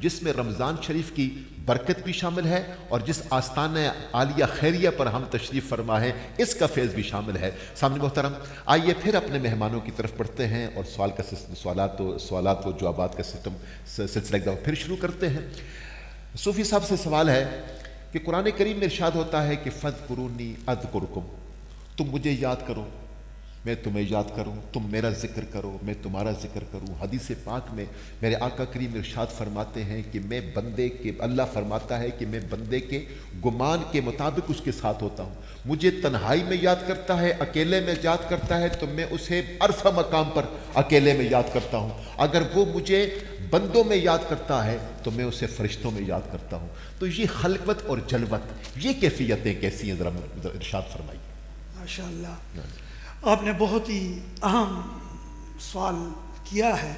جس میں رمضان شریف کی برکت بھی شامل ہے اور جس آستانہ عالیہ خیریہ پر ہم تشریف فرما ہے اس کا فیض بھی شامل ہے۔ سامنے محترم، آئیے پھر اپنے مہمانوں کی طرف بڑھتے ہیں اور سوالات و جوابات کا سلسلہ ایک دفعہ پھر شروع کرتے ہیں۔ صوفی صاحب سے سوال ہے کہ قرآن کریم میں ارشاد ہوتا ہے کہ فَاذْكُرُونِي أَذْكُرْكُمْ، تم مجھے یاد کرو میں تمہیں یاد کروں، تم میرا ذکر کرو میں تمہارا ذکر کروں۔ حدیث پاک میں میرے آقا کریم ارشاد فرماتے ہیں کہ میں بندے کے، اللہ فرماتا ہے کہ میں بندے کے گمان کے مطابق اس کے ساتھ ہوتا ہوں۔ مجھے تنہائی میں یاد کرتا ہے، اکیلے میں یاد کرتا ہے تو میں اسے عرفہ مقام پر اکیلے میں یاد کرتا ہوں۔ اگر وہ مجھے بندوں میں یاد کرتا ہے تو میں اسے فرشتوں میں یاد کرتا ہوں۔ تو یہ خلوت اور جلوت، یہ کیفیتیں کیسی ہیں، ذرا ارشاد فرمائیے۔ ماشاءاللہ، آپ نے بہت ہی اہم سوال کیا ہے۔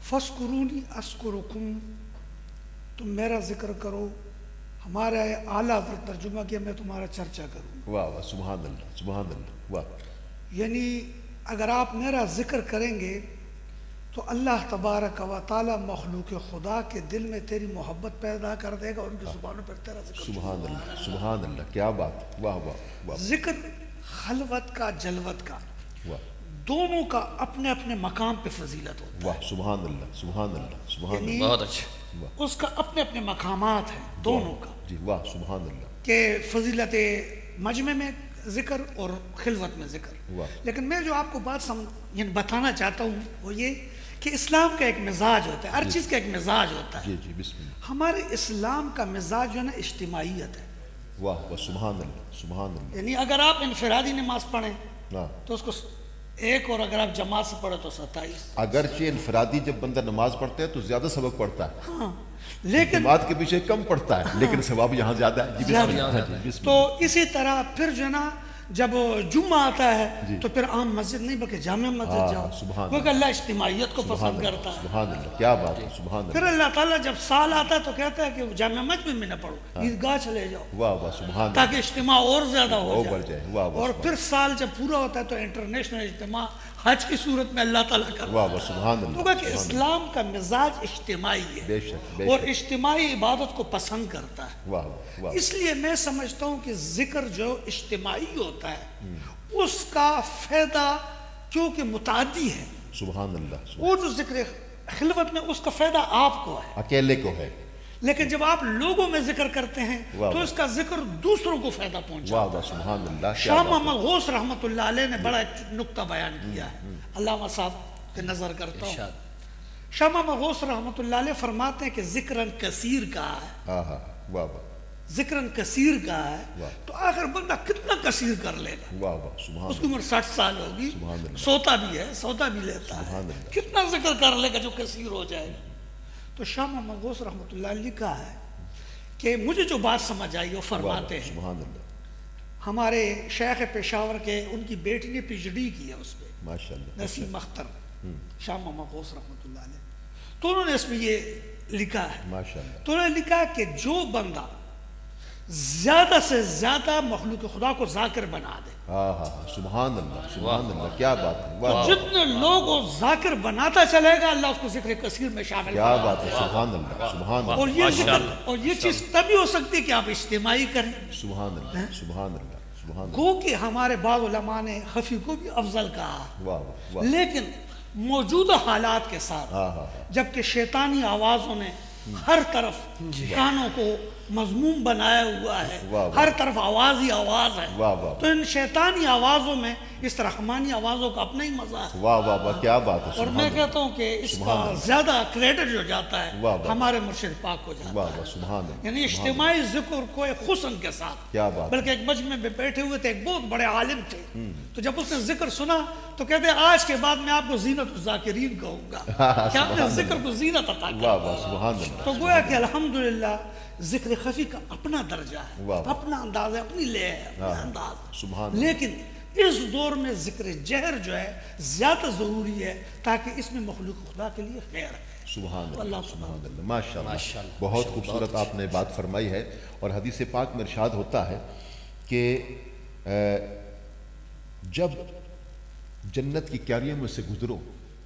فَاذْكُرُونِي أَذْكُرْكُمْ، تم میرا ذکر کرو، ہمارا اعلیٰ حضرت ترجمہ کیا میں تمہارا چرچا کروں۔ واہ واہ، سبحان اللہ سبحان اللہ، واہ۔ یعنی اگر آپ میرا ذکر کریں گے تو اللہ تبارک و تعالی مخلوق خدا کے دل میں تیری محبت پیدا کر دے گا، ان کی زبانوں پر تیرا ذکر۔ سبحان اللہ سبحان اللہ، کیا بات، واہ واہ واہ۔ ذکر خلوت کا، جلوت کا، واہ دونوں کا اپنے اپنے مقام پہ فضیلت ہوتا ہے۔ واہ، سبحان اللہ سبحان اللہ سبحان اللہ، یعنی بہت اچھا۔ اس کا اپنے اپنے مقامات ہیں دونوں کا، جی واہ سبحان اللہ، کہ فضیلت مجمع میں ذکر اور خلوت میں ذکر۔ واہ۔ لیکن میں جو آپ کو بات یعنی بتانا چاہتا ہوں وہ یہ کہ اسلام کا ایک مزاج ہوتا ہے، ہر چیز کا ایک مزاج ہوتا ہے۔ جی جی بسم اللہ، ہمارے اسلام کا مزاج جو ہے نا اجتماعیت ہے۔ واہ واہ، سبحان اللہ سبحان اللہ، یعنی اگر آپ انفرادی نماز پڑھیں ہاں۔ تو اس کو ایک، اور اگر آپ جماعت سے پڑھیں تو 27۔ اگرچہ انفرادی جب بندہ نماز پڑھتا ہے تو زیادہ سبق پڑھتا ہے، ہاں، لیکن جماعت کے پیچھے کم پڑھتا ہے، لیکن ثواب یہاں زیادہ ہے۔ جی بسم زیادہ اللہ، ہے۔ جی بسم تو اسی طرح پھر جو ہے نا جب جمعہ آتا ہے جی۔ تو پھر عام مسجد نہیں بلکہ جامع مسجد جاؤ، سبحان کیونکہ اللہ اجتماعیت کو سبحان پسند اللہ کرتا ہے۔ سبحان اللہ، کیا بات ہے، سبحان پھر اللہ، اللہ تعالیٰ جب سال آتا ہے تو کہتا ہے کہ جامع مسجد میں نہ پڑھو، عیدگاہ چلے جاؤ، واہ واہ سبحان اللہ، تاکہ اجتماع اور زیادہ ہو اور بڑھ جائے، واہ واہ اور پھر سال جب پورا ہوتا ہے تو انٹرنیشنل اجتماع حج کی صورت میں اللہ تعالیٰ کرتا ہے۔ واہ واہ سبحان تو اللہ، کہ اسلام کا مزاج اجتماعی ہے بے شک بے اور شک، اجتماعی عبادت کو پسند کرتا ہے۔ واہ واہ واہ، اس لیے میں سمجھتا ہوں کہ ذکر جو اجتماعی ہوتا ہے اس کا فائدہ کیونکہ متعدی ہے، سبحان اللہ، وہ جو ذکر خلوت میں اس کا فائدہ آپ کو ہے، اکیلے کو ہے، لیکن جب آپ لوگوں میں ذکر کرتے ہیں واہ تو اس کا ذکر دوسروں کو فائدہ پہنچا۔ واہ واہ سبحان اللہ، کیا شاہ بات ہے، محمد غوث رحمۃ اللہ علیہ نے بڑا ایک نکتہ بیان کیا ہے، علامہ صاحب کے نظر کرتا ہوں۔ ارشاد۔ شاہ محمد غوث رحمۃ اللہ علیہ فرماتے ہیں کہ ذکرن کثیر کہا ہے، ہاں ہاں، واہ واہ ذکرن کثیر کہا ہے، واہ۔ تو آخر بندہ کتنا کثیر کر لے گا؟ واہ واہ سبحان اس کی عمر 60 سال ہوگی، سبحان اللہ، سوتا بھی ہے، سودا بھی لیتا ہے، سبحان اللہ، کتنا ذکر کر لے گا جو کثیر ہو جائے گا؟ تو شاہ محمد غوث رحمۃ اللہ علیہ لکھا ہے کہ مجھے جو بات سمجھ آئی وہ فرماتے ہیں، سبحان اللہ، ہمارے شیخ پشاور کے ان کی بیٹی نے پی ایچ ڈی کی ہے اس پہ، ماشاء اللہ، نسیم اختر، شاہ محمد غوث رحمۃ اللہ علیہ، تو انہوں نے اس میں یہ لکھا ہے، ماشاء اللہ، تو انہوں نے لکھا کہ جو بندہ زیادہ سے زیادہ مخلوق خدا کو ذاکر بنا دے، ہاں ہاں ہاں، سبحان اللہ سبحان اللہ، کیا بات ہے، واہ واہ، جتنے لوگ وہ ذاکر بناتا چلے گا اللہ اس کو ذکر کثیر میں شامل کیا کرے گا۔ بات ہے، سبحان اللہ سبحان اور اللہ، یہ ذکر اور یہ چیز تبھی ہو سکتی ہے کہ آپ اجتماعی کریں۔ سبحان اللہ سبحان اللہ سبحان اللہ، گو کہ ہمارے بعض علماء نے خفی کو بھی افضل کہا، واہ واہ واہ، لیکن موجودہ حالات کے ساتھ ہاں ہاں ہاں، جبکہ شیطانی آوازوں نے ہر طرف کانوں کو مضموم بنایا ہوا ہے، واہ واہ، ہر طرف آواز ہی آواز ہے، واہ واہ، تو ان شیطانی آوازوں میں اس رحمانی آوازوں کا اپنا ہی مزہ ہے۔ واہ واہ واہ، کیا بات ہے، اور سبحان میں اللہ، کہتا ہوں کہ اس کا سبحان اللہ، زیادہ کریڈٹ جو جاتا ہے واہ واہ، ہمارے مرشد پاک کو جاتا واہ ہے، واہ سبحان اللہ، یعنی اجتماعی ذکر کو ایک حسن کے ساتھ، کیا بات ہے، بلکہ ایک مجمع میں بیٹھے ہوئے تھے، ایک بہت بڑے عالم تھے، تو جب اس نے ذکر سنا تو کہتے ہیں آج کے بعد میں آپ کو زینت الذاکرین کہوں گا کہ آپ نے ذکر کو زینت عطا واہ کر، واہ سبحان اللہ، تو گویا کہ الحمدللہ ذکر خفی کا اپنا درجہ ہے، واہ واہ، اپنا انداز ہے، اپنی لے ہے، اپنا ہاں، انداز ہے، سبحان اللہ، لیکن اس دور میں ذکر جہر جو ہے زیادہ ضروری ہے تاکہ اس میں مخلوق خدا کے لیے خیر ہے۔ سبحان اللہ اللہ سبحان اللہ، ماشاء اللہ، ماشاءاللہ، بہت خوبصورت آپ نے بات فرمائی ہے، اور حدیث پاک میں ارشاد ہوتا ہے کہ جب جنت کی کیاریوں میں سے گزرو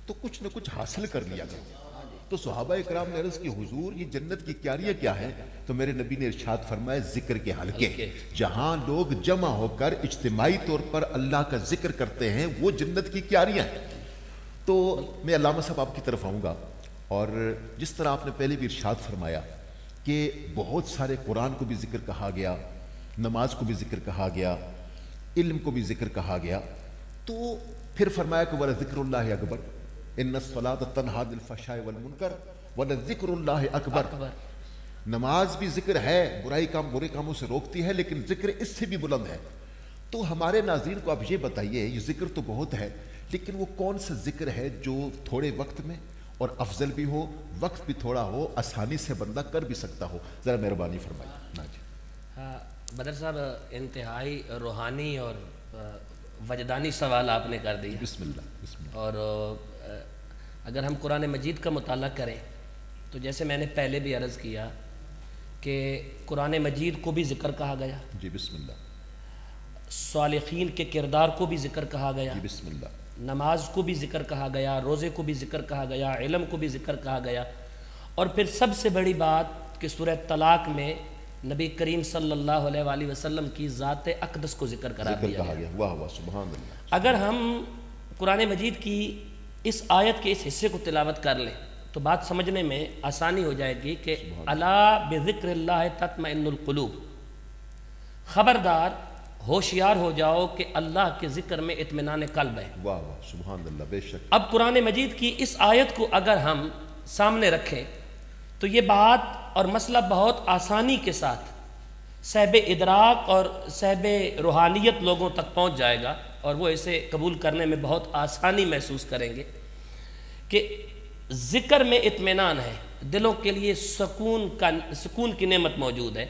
تو کچھ نہ کچھ حاصل کر لیا کرو، تو تو صحابہ اکرام نے عرض کی حضور یہ جنت کی کیاریاں کیا ہیں؟ تو میرے نبی نے ارشاد فرمایا ذکر کے حلقے، جہاں لوگ جمع ہو کر اجتماعی طور پر اللہ کا ذکر کرتے ہیں، وہ جنت کی کیاریاں ہیں۔ تو میں علامہ صاحب آپ کی طرف آؤں گا، اور جس طرح آپ نے پہلے بھی ارشاد فرمایا کہ بہت سارے قرآن کو بھی ذکر کہا گیا، نماز کو بھی ذکر کہا گیا، علم کو بھی ذکر کہا گیا، تو پھر فرمایا کہ وَلَذِكْرُ اللَّهِ أَكْبَرُ إِنَّ الصَّلَاةَ تَنْهَىٰ عَنِ الْفَحْشَاءِ وَالْمُنكَرِ وَلَذِكْرُ اللَّهِ أَكْبَرُ۔ نماز بھی ذکر ہے، برے کاموں سے روکتی ہے، لیکن ذکر اس سے بھی بلند ہے۔ تو ہمارے ناظرین کو آپ یہ بتائیے، یہ ذکر تو بہت ہے، لیکن وہ کون سا ذکر ہے جو تھوڑے وقت میں اور افضل بھی ہو، وقت بھی تھوڑا ہو، آسانی سے بندہ کر بھی سکتا ہو؟ ذرا مہربانی فرمائیے۔ بدر صاحب انتہائی روحانی اور وجدانی سوال آپ نے کر دیا۔ بسم اللہ بسم اللہ۔ اور اگر ہم قرآن مجید کا مطالعہ کریں تو جیسے میں نے پہلے بھی عرض کیا کہ قرآن مجید کو بھی ذکر کہا گیا، جی بسم اللہ، صالحین کے کردار کو بھی ذکر کہا گیا، جی بسم اللہ، نماز کو بھی ذکر کہا گیا، روزے کو بھی ذکر کہا گیا، علم کو بھی ذکر کہا گیا، اور پھر سب سے بڑی بات کہ سورہ طلاق میں نبی کریم صلی اللہ علیہ وآلہ وسلم کی ذات اقدس کو ذکر کرا دیا گیا۔ واہ واہ سبحان اللہ۔ اگر ہم قرآن مجید کی اس آیت کے اس حصے کو تلاوت کر لیں تو بات سمجھنے میں آسانی ہو جائے گی کہ الا بذکر اللہ تطمئن القلوب، خبردار ہوشیار ہو جاؤ کہ اللہ کے ذکر میں اطمینان قلب ہے۔ واہ واہ سبحان اللہ، بے شک۔ اب قرآن مجید کی اس آیت کو اگر ہم سامنے رکھیں تو یہ بات اور مسئلہ بہت آسانی کے ساتھ صاحب ادراک اور صاحب روحانیت لوگوں تک پہنچ جائے گا، اور وہ اسے قبول کرنے میں بہت آسانی محسوس کریں گے کہ ذکر میں اطمینان ہے، دلوں کے لیے سکون کی نعمت موجود ہے،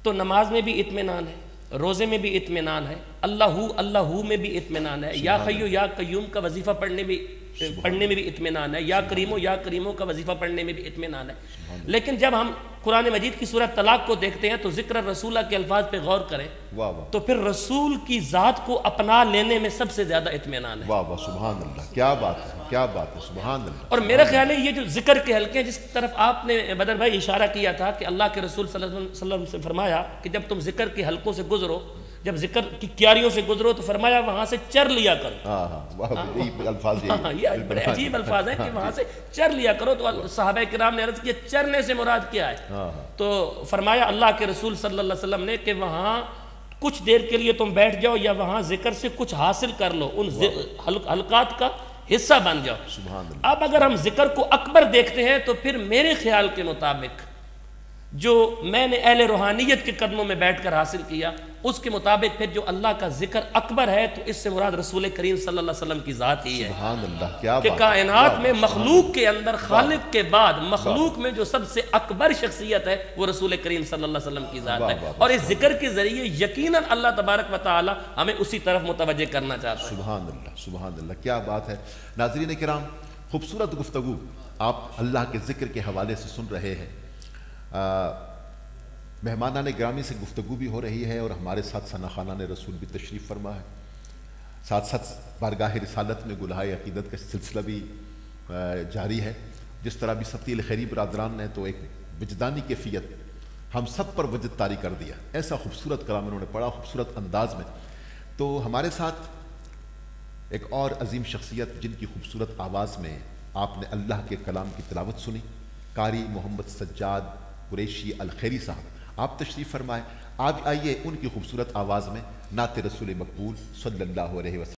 تو نماز میں بھی اطمینان ہے، روزے میں بھی اطمینان ہے، اللہ میں بھی اطمینان ہے، یا خیو یا قیوم کا وظیفہ پڑھنے میں بھی اطمینان ہے، یا کریموں کا وظیفہ پڑھنے میں بھی اطمینان ہے۔ لیکن جب ہم قرآن مجید کی سورہ طلاق کو دیکھتے ہیں تو ذکر رسولہ کے الفاظ پہ غور کریں تو پھر رسول کی ذات کو اپنا لینے میں سب سے زیادہ اطمینان ہے۔ واہ واہ سبحان اللہ، کیا بات ہے، کیا بات ہے، سبحان اللہ۔ اور میرا خیال ہے یہ جو ذکر کے حلقے ہیں جس طرف آپ نے بدر بھائی اشارہ کیا تھا کہ اللہ کے رسول صلی اللہ علیہ وسلم سے فرمایا کہ جب تم ذکر کے حلقوں سے گزرو، جب ذکر کی کیاریوں سے گزرو تو فرمایا وہاں سے چر لیا کرو۔ یہ بڑے عجیب الفاظ ہیں کہ وہاں سے چر لیا کرو، تو صحابہ کرام نے عرض کیا چرنے سے مراد کیا ہے؟ تو فرمایا اللہ کے رسول صلی اللہ علیہ وسلم نے کہ وہاں کچھ دیر کے لیے تم بیٹھ جاؤ یا وہاں ذکر سے کچھ حاصل کر لو، ان حلقات کا حصہ بن جاؤ۔ اب اگر ہم ذکر کو اکبر دیکھتے ہیں تو پھر میرے خیال کے مطابق جو میں نے اہل روحانیت کے قدموں میں بیٹھ کر حاصل کیا، اس کے مطابق پھر جو اللہ کا ذکر اکبر ہے تو اس سے مراد رسول کریم صلی اللہ علیہ وسلم کی ذات ہی ہے۔ سبحان اللہ، کیا کہ کائنات میں مخلوق کے اندر خالق کے بعد مخلوق میں جو سب سے اکبر شخصیت ہے وہ رسول کریم صلی اللہ علیہ وسلم کی ذات ہے، اور اس ذکر کے ذریعے یقیناً اللہ تبارک و تعالی ہمیں اسی طرف متوجہ کرنا چاہتا ہے۔ سبحان اللہ سبحان اللہ، کیا بات ہے۔ ناظرین کرام، خوبصورت گفتگو آپ اللہ کے ذکر کے حوالے سے سن رہے ہیں۔ مہمانان گرامی سے گفتگو بھی ہو رہی ہے، اور ہمارے ساتھ ثنا خانان رسول بھی تشریف فرما ہے، ساتھ ساتھ بارگاہ رسالت میں گلہائے عقیدت کا سلسلہ بھی جاری ہے۔ جس طرح بھی ستی الخیری برادران نے تو ایک وجدانی کیفیت ہم سب پر وجد طاری کر دیا، ایسا خوبصورت کلام انہوں نے پڑھا، خوبصورت انداز میں۔ تو ہمارے ساتھ ایک اور عظیم شخصیت جن کی خوبصورت آواز میں آپ نے اللہ کے کلام کی تلاوت سنی، قاری محمد سجاد قریشی الخیری صاحب، آپ تشریف فرمائیں۔ آپ آئیے ان کی خوبصورت آواز میں نعت رسول مقبول صلی اللہ علیہ وسلم